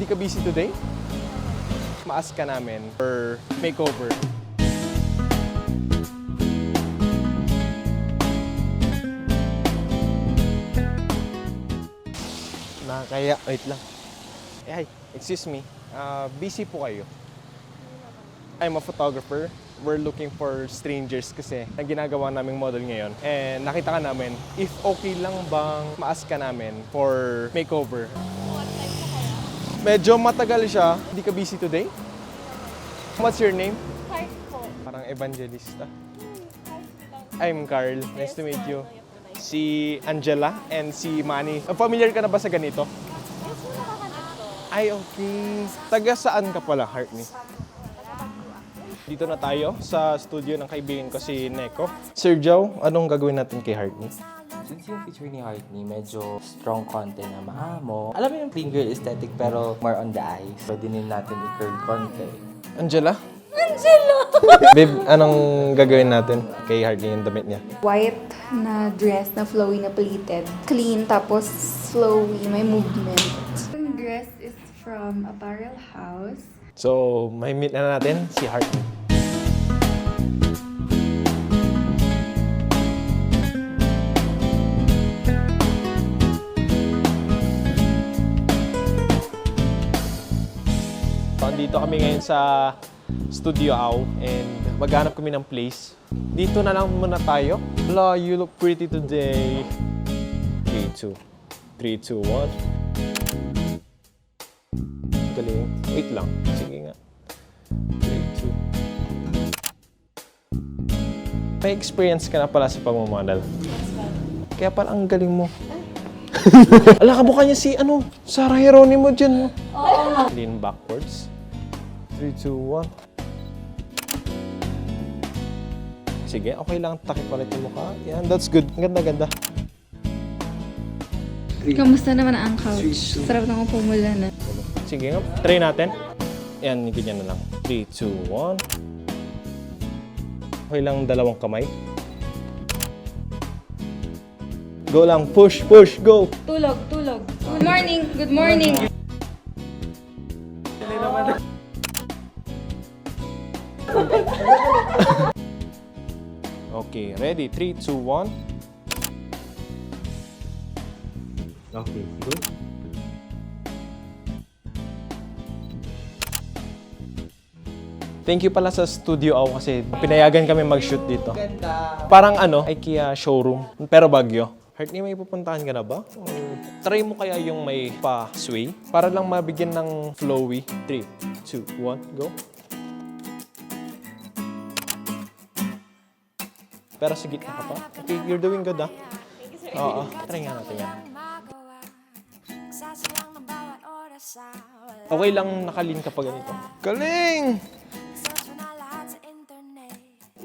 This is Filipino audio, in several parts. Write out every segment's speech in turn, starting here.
Hindi ka busy today? Maas ka namin for makeover. Nakakaya. Wait lang. Hi, excuse me. Busy po kayo? I'm a photographer. We're looking for strangers kasi ang ginagawa naming model ngayon. And nakita ka namin, if okay lang bang maas ka namin for makeover. Medyo matagal siya. Hindi ka busy today? What's your name? Heart po. Parang evangelista. I'm Carl. Nice to meet you. Si Angela and si Manny. Familiar ka na ba sa ganito? Yes, po nakakanak po. Ay, okay. Taga saan ka pala, Heartney? Dito na tayo sa studio ng kaibigan ko si Neko. Sir Joe, anong gagawin natin kay Heartney? Since yung feature ni Heartney, medyo strong content na maamo. Alam mo yung clean girl aesthetic pero more on the eyes. Pwede din natin i-curl konti. Angela? Angela! Babe, anong gagawin natin kay Heartney yung damit niya? White na dress na flowy na pleated. Clean tapos flowy, may movement. Yung dress is from Apparel House. So, may meet na natin si Heartney. Dito kami ngayon sa Studio Aw and maghanap kami ng place. Dito na lang muna tayo. Hello, you look pretty today. 3, 2, 1. Galing. Wait lang. Sige nga. 3, 2. May experience ka na pala sa pagmamodel. Kaya pala ang galing mo. Ala, kamukha niya si Sarah Geronimo dyan. Oo. Lean backwards. 3, 2, 1. Sige, okay lang. Takipalit yung mukha. Yan, that's good. Ganda-ganda. Kamusta naman ang couch? Sarap na akong pumula na. Sige nga, try natin. Yan, ganyan na lang. 3, 2, 1. Okay lang dalawang kamay. Go lang. Push, push, go. Tulog, tulog. Good morning, good morning. Okay, ready? 3, 2, 1. Okay, good. Thank you pala sa Studio Aw kasi pinayagan kami mag-shoot dito. Parang IKEA showroom, pero Baguio. Heartney, may pupuntahan ka na ba? Or try mo kaya yung may pa-sway? Para lang mabigyan ng flowy. 3, 2, 1, go. Pero sa gitna ka pa. Okay, you're doing good, Oo, try nga natin yan. Okay lang nakalin ka pa ganito. Galing!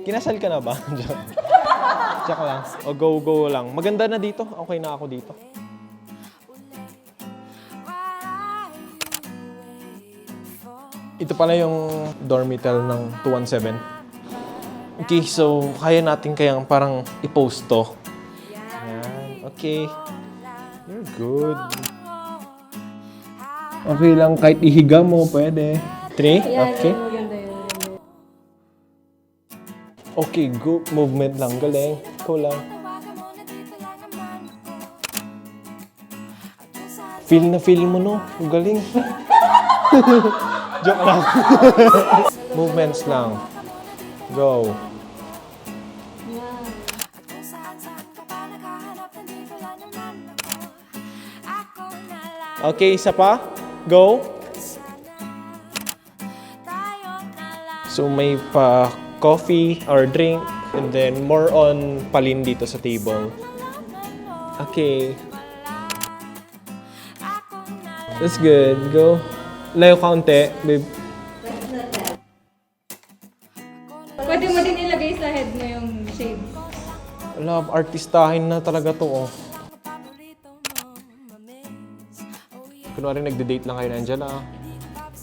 Kinasal ka na ba? Tsaka lang. O go lang. Maganda na dito. Okay na ako dito. Ito pala yung dormital ng 217. Okay, so kaya natin kayang parang i-post to. Ayan. Okay. You're good. Okay lang, kahit ihiga mo, pwede. 3? Okay. Okay, go. Movement lang. Galing. Ikaw lang. Feel na feel mo, no? Galing. Joke lang. Movements lang. Go. Okay, isa pa. Go. So may pa coffee or drink and then more on palin dito sa table. Okay. That's good. Go. Layo kaunti, babe. Pwede mo din ilagay sa head mo yung shades. Love, artistahin na talaga to, Kunwari nagde-date lang kayo na Angela.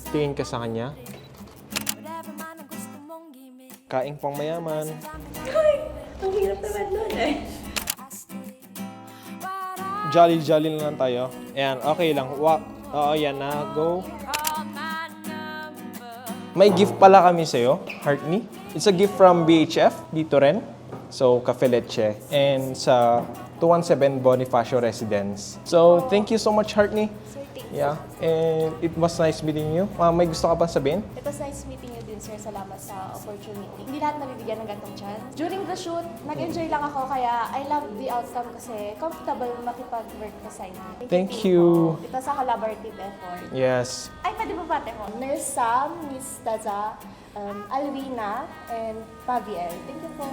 Tingin ka sa kanya. Kaing pang mayaman. Ang hirap naman nun Jolly-jolly lang tayo. Ayan, okay lang. Oo, yan na. Go. May gift pala kami sa'yo, Heartney. It's a gift from BHF, dito rin. So, Cafe Leche. And sa 217 Bonifacio Residence. So, thank you so much, Heartney. Sir, thank you. Yeah, and it was nice meeting you. May gusto ka pa sabihin? It was nice meeting you din, sir. Salamat sa opportunity. Hindi lahat nabibigyan ng gantong chance. During the shoot, nag-enjoy lang ako kaya I love the outcome kasi comfortable makipag-work beside me. Thank you. Po. It was a collaborative effort. Yes. Ay, pwede ba pati ko? Nurse Sam, Miss Taza, Alvina, and Paviel. Thank you po.